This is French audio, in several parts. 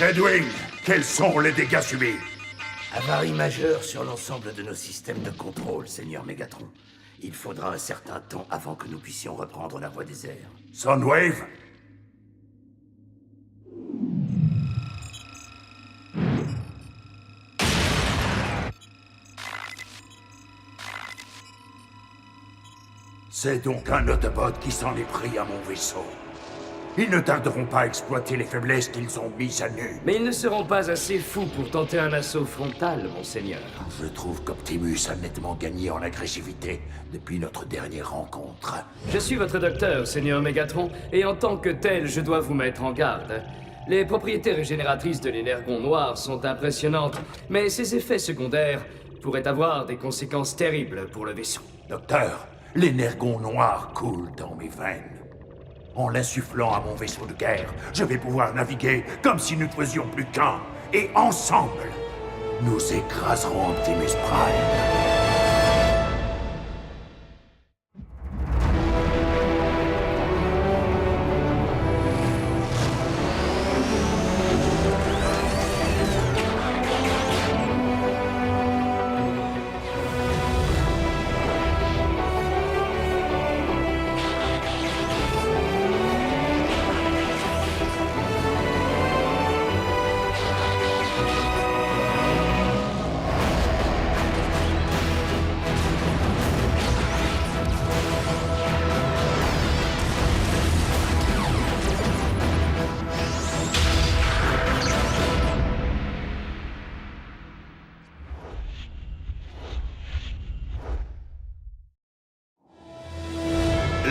Redwing, quels sont les dégâts subis? Avarie majeure sur l'ensemble de nos systèmes de contrôle, Seigneur Mégatron. Il faudra un certain temps avant que nous puissions reprendre la voie des airs. Soundwave? C'est donc un Autobot qui s'en est pris à mon vaisseau. Ils ne tarderont pas à exploiter les faiblesses qu'ils ont mises à nu. Mais ils ne seront pas assez fous pour tenter un assaut frontal, monseigneur. Je trouve qu'Optimus a nettement gagné en agressivité depuis notre dernière rencontre. Je suis votre docteur, Seigneur Mégatron, et en tant que tel, je dois vous mettre en garde. Les propriétés régénératrices de l'énergon noir sont impressionnantes, mais ses effets secondaires pourraient avoir des conséquences terribles pour le vaisseau. Docteur, l'énergon noir coule dans mes veines. En l'insufflant à mon vaisseau de guerre, je vais pouvoir naviguer comme si nous ne faisions plus qu'un. Et ensemble, nous écraserons Optimus Prime.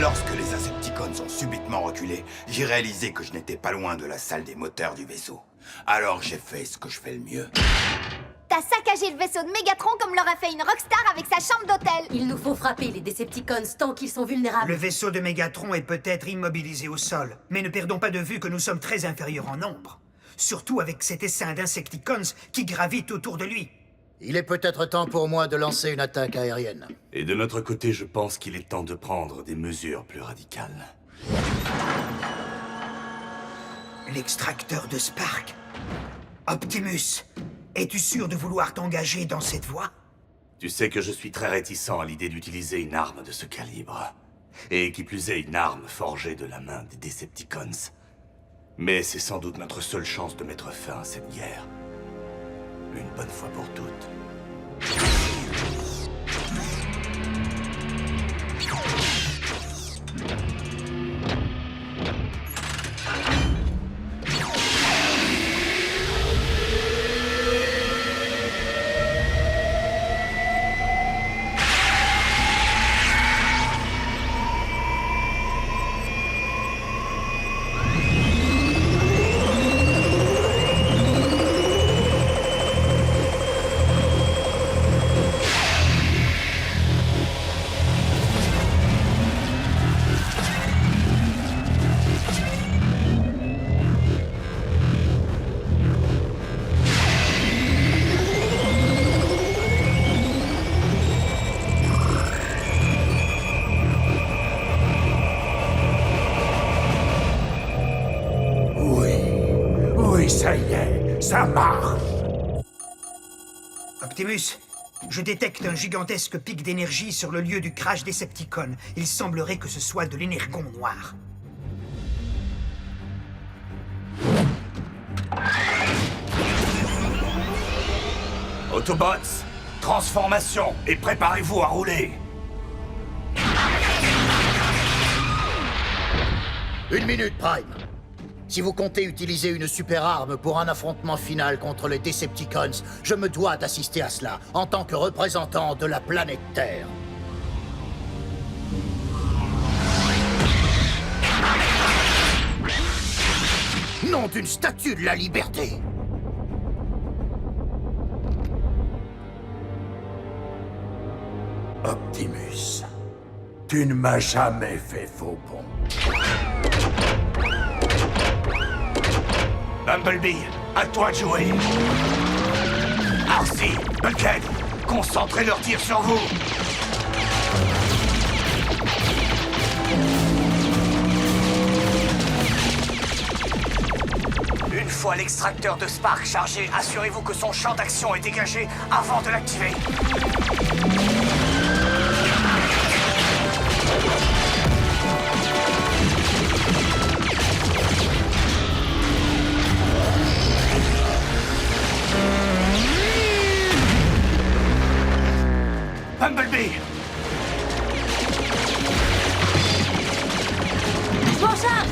Lorsque les Insecticons ont subitement reculé, j'ai réalisé que je n'étais pas loin de la salle des moteurs du vaisseau. Alors j'ai fait ce que je fais le mieux. T'as saccagé le vaisseau de Mégatron comme l'aurait fait une rockstar avec sa chambre d'hôtel. Il nous faut frapper les Decepticons tant qu'ils sont vulnérables. Le vaisseau de Mégatron est peut-être immobilisé au sol, mais ne perdons pas de vue que nous sommes très inférieurs en nombre. Surtout avec cet essaim d'Insecticons qui gravite autour de lui. Il est peut-être temps pour moi de lancer une attaque aérienne. Et de notre côté, je pense qu'il est temps de prendre des mesures plus radicales. L'extracteur de Spark. Optimus, es-tu sûr de vouloir t'engager dans cette voie? Tu sais que je suis très réticent à l'idée d'utiliser une arme de ce calibre. Et qui plus est, une arme forgée de la main des Decepticons. Mais c'est sans doute notre seule chance de mettre fin à cette guerre. Une bonne fois pour toutes. Oui, ça y est, ça marche. Optimus, je détecte un gigantesque pic d'énergie sur le lieu du crash Decepticon. Il semblerait que ce soit de l'énergon noir. Autobots, transformation et préparez-vous à rouler. Une minute, Prime. Si vous comptez utiliser une super arme pour un affrontement final contre les Decepticons, je me dois d'assister à cela, en tant que représentant de la planète Terre. Nom d'une statue de la liberté! Optimus, tu ne m'as jamais fait faux bon. Bumblebee, à toi de jouer. Arcee, Buckhead, concentrez leur tir sur vous. fois l'extracteur de Spark chargé, assurez-vous que son champ d'action est dégagé avant de l'activer. Bumblebee! Je m'en charge.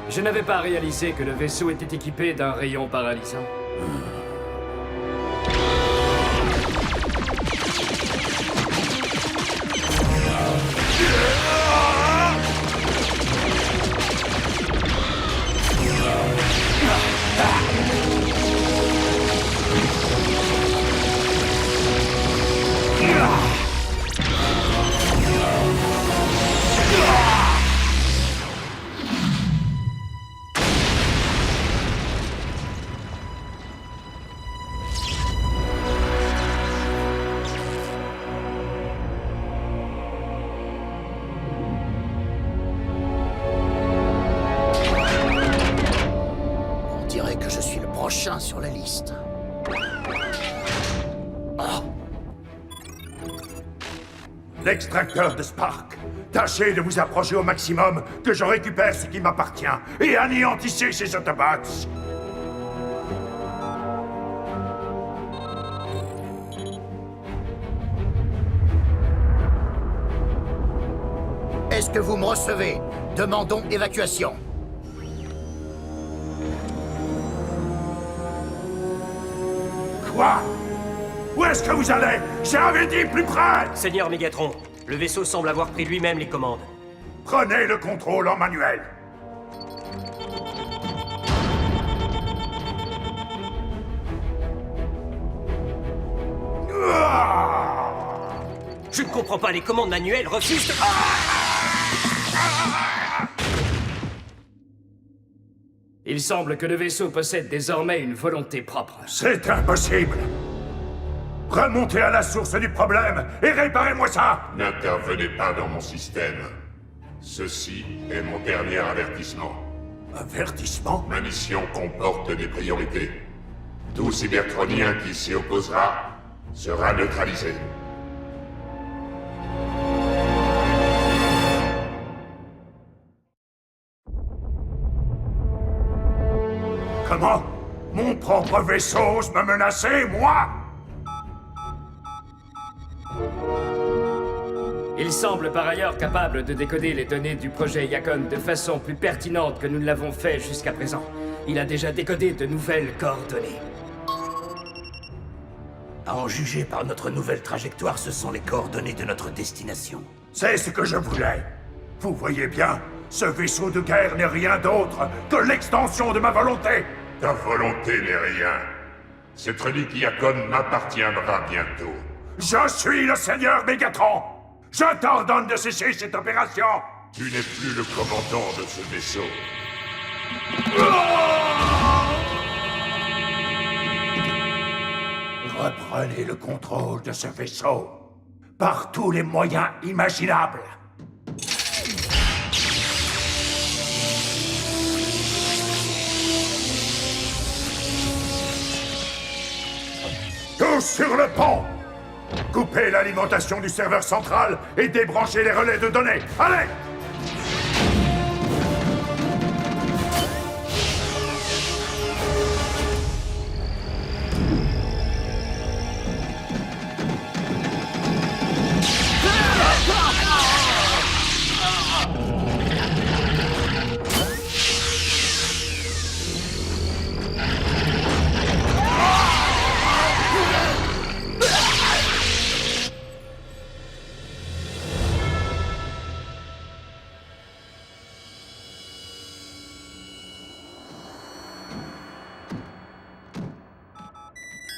Je n'avais pas réalisé que le vaisseau était équipé d'un rayon paralysant. On dirait que je suis le prochain sur la liste. L'extracteur de Spark. Tâchez de vous approcher au maximum, que je récupère ce qui m'appartient, et anéantissez ces Autobots. Est-ce que vous me recevez? Demandons évacuation. Quoi? Où est-ce que vous allez? J'avais dit plus près! Seigneur Megatron, le vaisseau semble avoir pris lui-même les commandes. Prenez le contrôle en manuel. Je ne comprends pas, les commandes manuelles refusent de... Il semble que le vaisseau possède désormais une volonté propre. C'est impossible! Remontez à la source du problème et réparez-moi ça! N'intervenez pas dans mon système. Ceci est mon dernier avertissement. Avertissement? Ma mission comporte des priorités. Tout cybertronien qui s'y opposera sera neutralisé. Comment? Mon propre vaisseau ose me menacer, moi? Il semble par ailleurs capable de décoder les données du projet Yacon de façon plus pertinente que nous ne l'avons fait jusqu'à présent. Il a déjà décodé de nouvelles coordonnées. À en juger par notre nouvelle trajectoire, ce sont les coordonnées de notre destination. C'est ce que je voulais. Vous voyez bien, ce vaisseau de guerre n'est rien d'autre que l'extension de ma volonté. Ta volonté n'est rien. Cette relique Yacon m'appartiendra bientôt. Je suis le Seigneur Megatron. Je t'ordonne de cesser cette opération. Tu n'es plus le commandant de ce vaisseau. Reprenez le contrôle de ce vaisseau. Par tous les moyens imaginables. Tous sur le pont! Coupez l'alimentation du serveur central et débranchez les relais de données. Allez!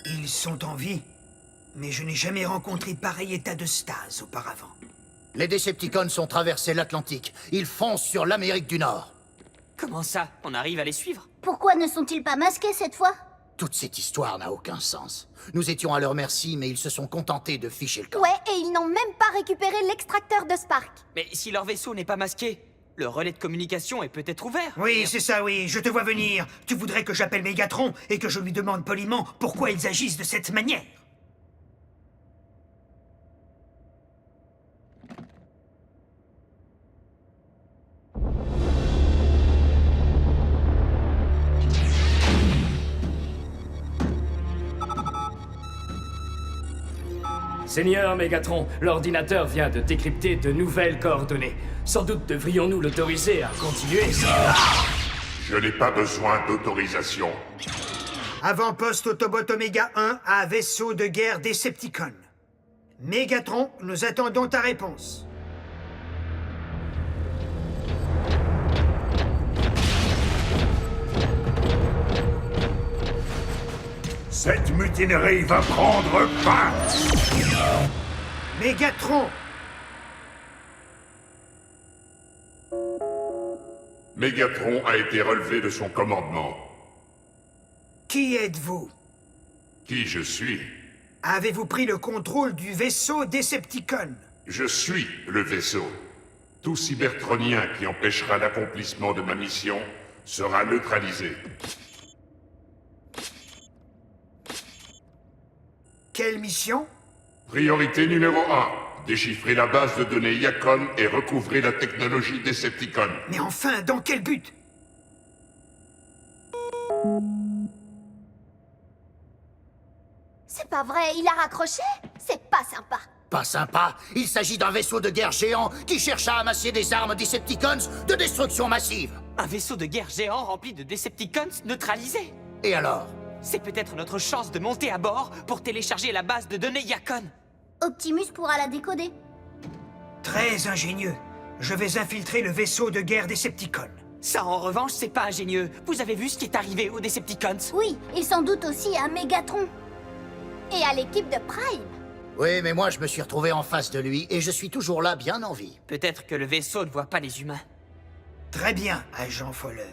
Ils sont en vie, mais je n'ai jamais rencontré pareil état de stase auparavant. Les Decepticons ont traversé l'Atlantique. Ils foncent sur l'Amérique du Nord. Comment ça? On arrive à les suivre? Pourquoi ne sont-ils pas masqués cette fois? Toute cette histoire n'a aucun sens. Nous étions à leur merci, mais ils se sont contentés de ficher le camp. Ouais, et ils n'ont même pas récupéré l'extracteur de Spark. Mais si leur vaisseau n'est pas masqué, le relais de communication est peut-être ouvert. Oui, c'est ça, oui, je te vois venir. Tu voudrais que j'appelle Mégatron et que je lui demande poliment pourquoi ils agissent de cette manière. Seigneur Mégatron, l'ordinateur vient de décrypter de nouvelles coordonnées. Sans doute devrions-nous l'autoriser à continuer. Je n'ai pas besoin d'autorisation. Avant-poste Autobot Oméga 1 à vaisseau de guerre Decepticon. Mégatron, nous attendons ta réponse. Cette mutinerie va prendre fin! Mégatron! Mégatron a été relevé de son commandement. Qui êtes-vous? Qui je suis? Avez-vous pris le contrôle du vaisseau Decepticon? Je suis le vaisseau. Tout cybertronien qui empêchera l'accomplissement de ma mission sera neutralisé. Quelle mission? Priorité numéro 1. Déchiffrer la base de données Yacon et recouvrer la technologie Decepticon. Mais enfin, dans quel but? C'est pas vrai, il a raccroché? C'est pas sympa. Pas sympa. Il s'agit d'un vaisseau de guerre géant qui cherche à amasser des armes Decepticons de destruction massive. Un vaisseau de guerre géant rempli de Decepticons neutralisés. Et alors? C'est peut-être notre chance de monter à bord pour télécharger la base de données Yacon. Optimus pourra la décoder. Très ingénieux. Je vais infiltrer le vaisseau de guerre Decepticon. Ça, en revanche, c'est pas ingénieux. Vous avez vu ce qui est arrivé aux Decepticons? Oui, et sans doute aussi à Mégatron. Et à l'équipe de Prime. Oui, mais moi je me suis retrouvé en face de lui et je suis toujours là, bien en vie. Peut-être que le vaisseau ne voit pas les humains. Très bien, agent Fowler.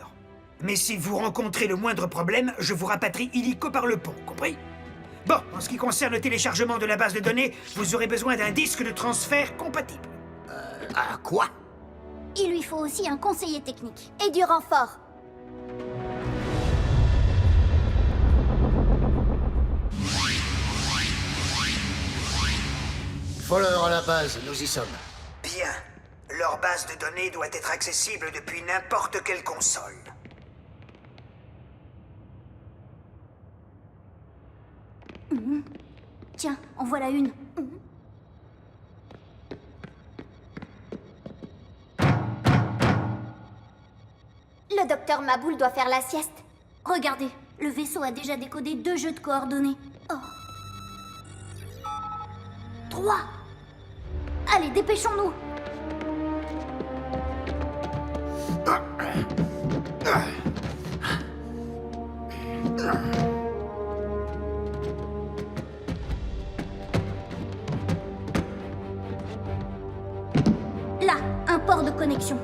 Mais si vous rencontrez le moindre problème, je vous rapatrie illico par le pont, compris? Bon, en ce qui concerne le téléchargement de la base de données, vous aurez besoin d'un disque de transfert compatible. À quoi? Il lui faut aussi un conseiller technique. Et du renfort. Fowler à la base, nous y sommes. Bien. Leur base de données doit être accessible depuis n'importe quelle console. Tiens, en voilà une. Le docteur Maboul doit faire la sieste. Regardez, le vaisseau a déjà décodé 2 jeux de coordonnées. Oh. 3. Allez, dépêchons-nous. Là, un port de connexion.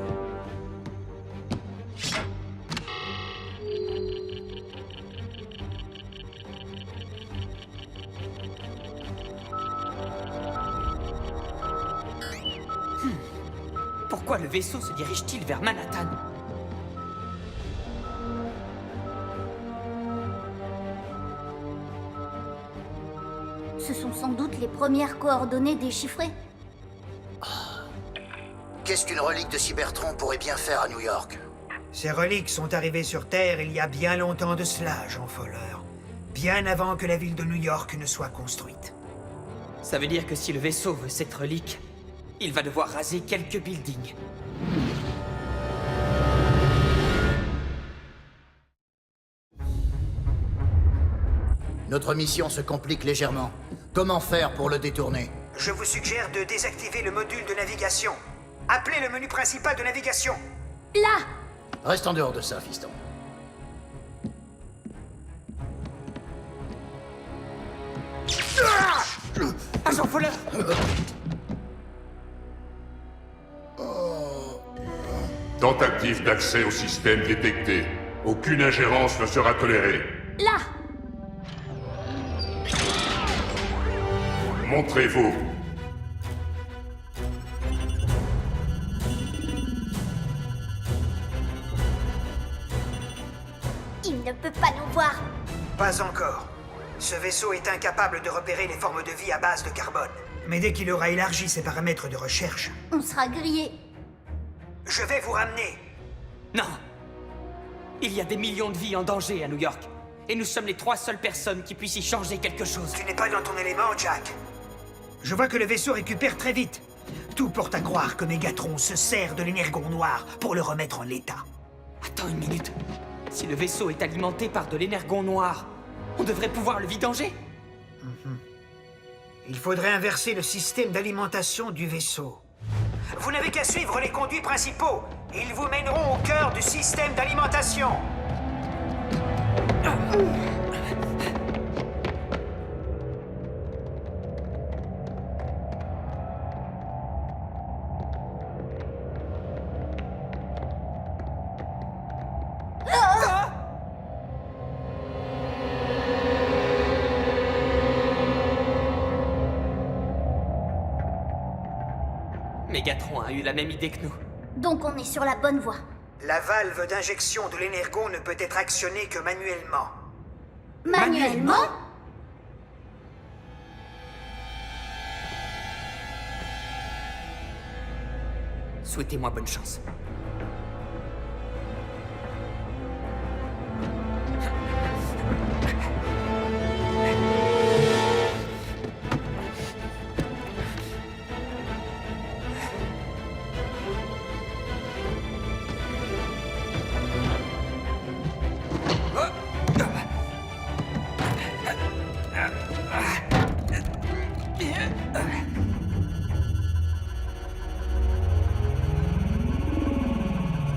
Pourquoi le vaisseau se dirige-t-il vers Manhattan? Ce sont sans doute les premières coordonnées déchiffrées. Qu'est-ce qu'une relique de Cybertron pourrait bien faire à New York? Ces reliques sont arrivées sur Terre il y a bien longtemps de cela, agent Fowler. Bien avant que la ville de New York ne soit construite. Ça veut dire que si le vaisseau veut cette relique, il va devoir raser quelques buildings. Notre mission se complique légèrement. Comment faire pour le détourner? Je vous suggère de désactiver le module de navigation. Appelez le menu principal de navigation. Là! Reste en dehors de ça, fiston. Agent Fowler! Tentative d'accès au système détectée. Aucune ingérence ne sera tolérée. Là! montrez-vous. Il ne peut pas nous voir. Pas encore. Ce vaisseau est incapable de repérer les formes de vie à base de carbone. Mais dès qu'il aura élargi ses paramètres de recherche, On sera grillé. je vais vous ramener. Non. Il y a des millions de vies en danger à New York. Et nous sommes les 3 seules personnes qui puissent y changer quelque chose. Tu n'es pas dans ton élément, Jack. Je vois que le vaisseau récupère très vite. Tout porte à croire que Mégatron se sert de l'énergon noir pour le remettre en état. Attends une minute. Si le vaisseau est alimenté par de l'énergon noir, on devrait pouvoir le vidanger. Il faudrait inverser le système d'alimentation du vaisseau. Vous n'avez qu'à suivre les conduits principaux. Ils vous mèneront au cœur du système d'alimentation. Mégatron a eu la même idée que nous. Donc on est sur la bonne voie. La valve d'injection de l'énergon ne peut être actionnée que manuellement. Manuellement? Souhaitez-moi bonne chance.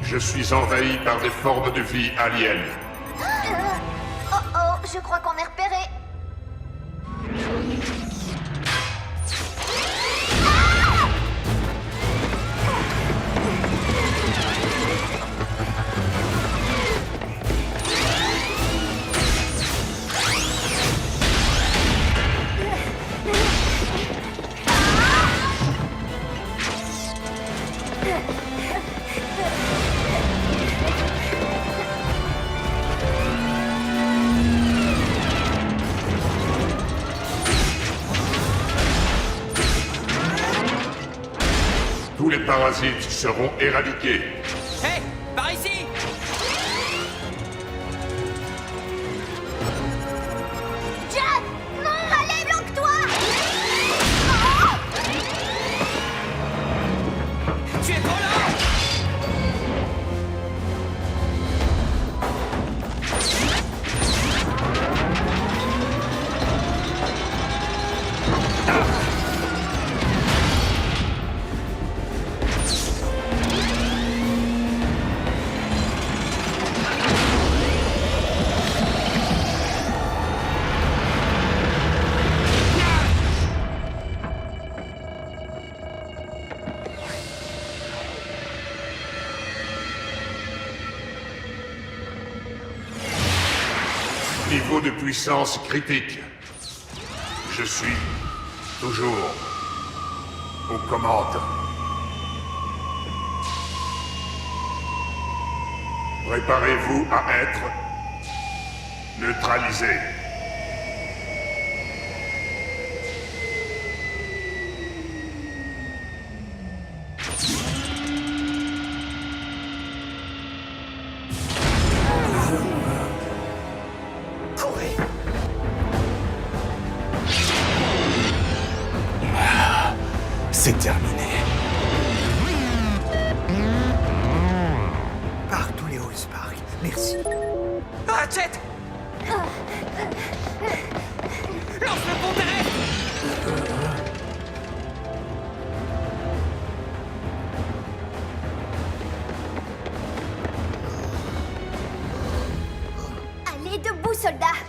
Je suis envahi par des formes de vie aliens. Oh oh, je crois qu'on est repéré. Tous les parasites seront éradiqués. Hé, par ici! Jack! Non, allez, bloque-toi! Tu es trop lent! Niveau de puissance critique. Je suis toujours aux commandes. Préparez-vous à être neutralisé. Courez! C'est terminé. Par tous les Allspark. Merci. Ratchet! Lance le pont terrestre! Allez, debout, soldat!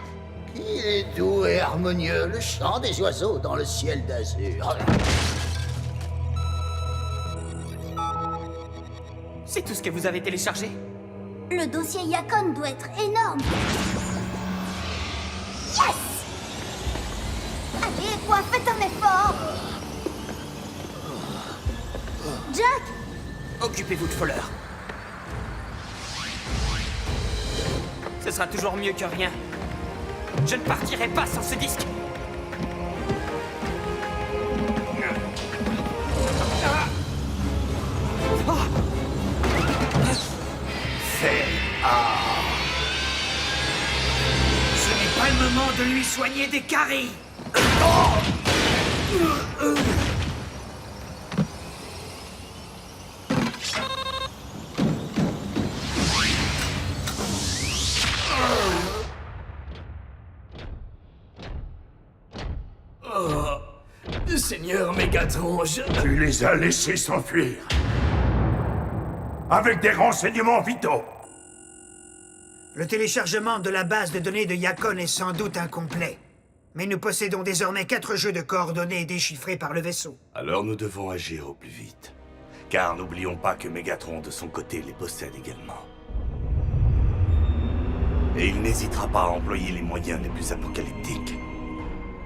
Il est doux et harmonieux, le chant des oiseaux dans le ciel d'azur. C'est tout ce que vous avez téléchargé? Le dossier Yacon doit être énorme. Yes! Allez, quoi, faites un effort. Jack! Occupez-vous de Fuller. Ce sera toujours mieux que rien. Je ne partirai pas sans ce disque. Ce n'est pas le moment de lui soigner des caries. Seigneur Mégatron, Tu les as laissés s'enfuir. Avec des renseignements vitaux. Le téléchargement de la base de données de Yacon est sans doute incomplet. Mais nous possédons désormais 4 jeux de coordonnées déchiffrés par le vaisseau. Alors nous devons agir au plus vite. Car n'oublions pas que Mégatron, de son côté, les possède également. Et il n'hésitera pas à employer les moyens les plus apocalyptiques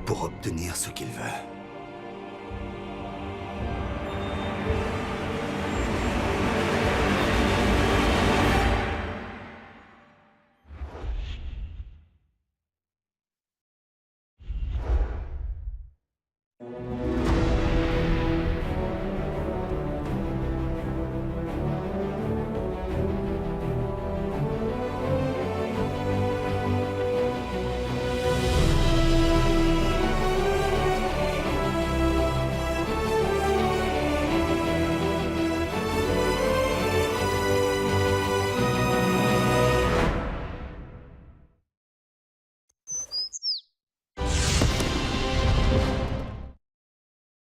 pour obtenir ce qu'il veut.